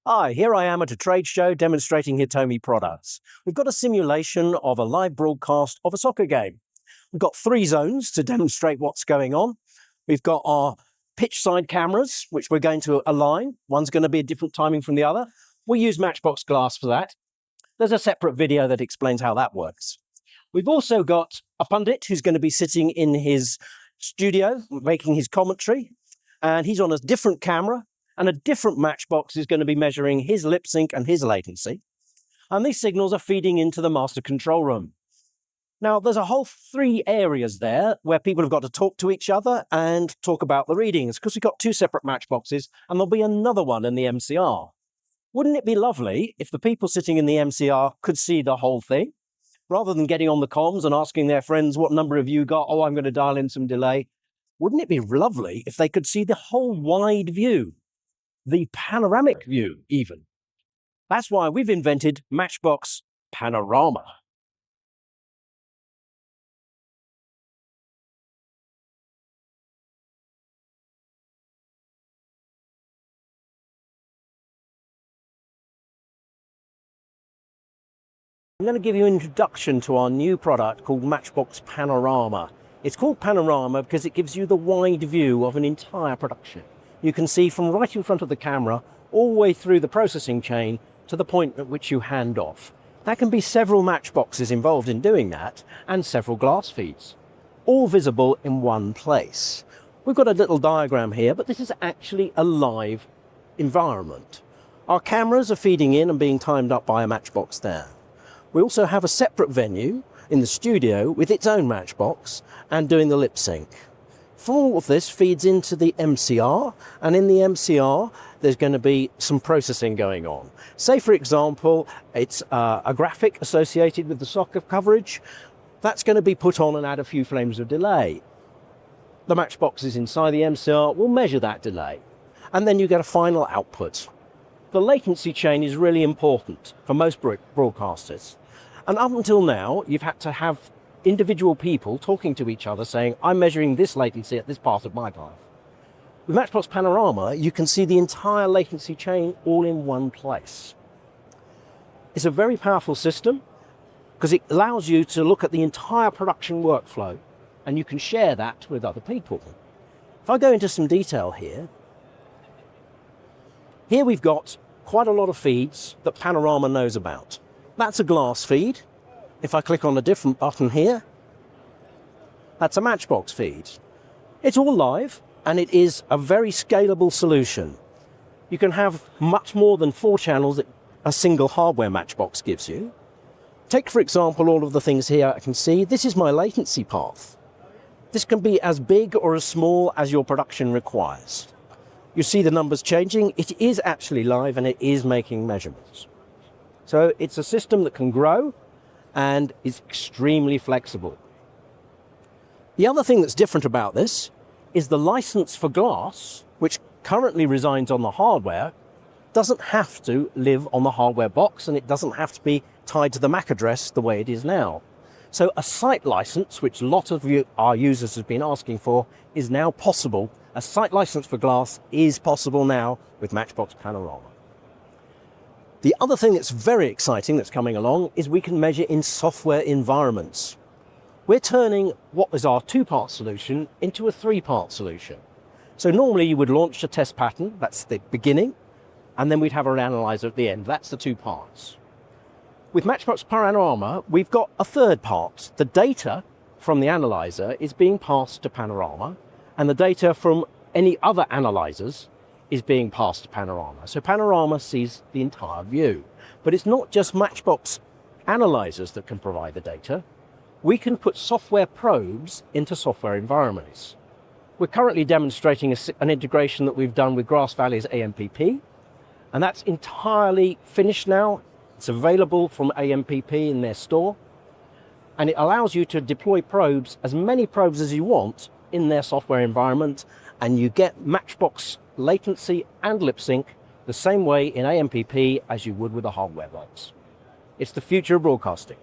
Hi, here I am at a trade show demonstrating Hitomi products. We've got a simulation of a live broadcast of a soccer game. We've got 3 zones to demonstrate what's going on. We've got our pitch side cameras, which we're going to align. One's going to be a different timing from the other. We'll use Matchbox glass for that. There's a separate video that explains how that works. We've also got a pundit who's going to be sitting in his studio making his commentary, and he's on a different camera. And a different Matchbox is going to be measuring his lip sync and his latency. And these signals are feeding into the master control room. Now, there's a whole 3 areas there where people have got to talk to each other and talk about the readings, because we've got 2 separate Matchboxes, and there'll be another one in the MCR. Wouldn't it be lovely if the people sitting in the MCR could see the whole thing? Rather than getting on the comms and asking their friends, what number have you got? Oh, I'm going to dial in some delay. Wouldn't it be lovely if they could see the whole wide view? The panoramic view, even. That's why we've invented Matchbox Panorama. I'm going to give you an introduction to our new product called Matchbox Panorama. It's called Panorama because it gives you the wide view of an entire production. You can see from right in front of the camera all the way through the processing chain to the point at which you hand off. There can be several Matchboxes involved in doing that, and several glass feeds, all visible in one place. We've got a little diagram here, but this is actually a live environment. Our cameras are feeding in and being timed up by a Matchbox there. We also have a separate venue in the studio with its own Matchbox and doing the lip sync. From all of this feeds into the MCR, and in the MCR there's going to be some processing going on. Say, for example, it's a graphic associated with the soccer coverage. That's going to be put on and add a few frames of delay. The Matchboxes inside the MCR will measure that delay, and then you get a final output. The latency chain is really important for most broadcasters, and up until now you've had to have individual people talking to each other saying, I'm measuring this latency at this part of my path. With Matchbox Panorama, you can see the entire latency chain all in one place. It's a very powerful system because it allows you to look at the entire production workflow, and you can share that with other people. If I go into some detail here we've got quite a lot of feeds that Panorama knows about. That's a glass feed. If I click on a different button here, that's a Matchbox feed. It's all live, and it is a very scalable solution. You can have much more than 4 channels that a single hardware Matchbox gives you. Take, for example, all of the things here I can see. This is my latency path. This can be as big or as small as your production requires. You see the numbers changing. It is actually live, and it is making measurements. So it's a system that can grow and is extremely flexible. The other thing that's different about this is the license for glass, which currently resides on the hardware, doesn't have to live on the hardware box, and it doesn't have to be tied to the MAC address the way it is now. So a site license, which a lot of our users have been asking for, is now possible. A site license for glass is possible now with Matchbox Panorama. The other thing that's very exciting that's coming along is we can measure in software environments. We're turning what is our 2-part solution into a 3-part solution. So normally you would launch a test pattern, that's the beginning, and then we'd have an analyzer at the end. That's the 2 parts. With Matchbox Panorama, we've got a 3rd part. The data from the analyzer is being passed to Panorama, and the data from any other analyzers is being passed to Panorama. So Panorama sees the entire view. But it's not just Matchbox analyzers that can provide the data. We can put software probes into software environments. We're currently demonstrating an integration that we've done with Grass Valley's AMPP, and that's entirely finished now. It's available from AMPP in their store, and it allows you to deploy probes, as many probes as you want, in their software environment, and you get Matchbox latency and lip sync the same way in AMPP as you would with a hardware box. It's the future of broadcasting.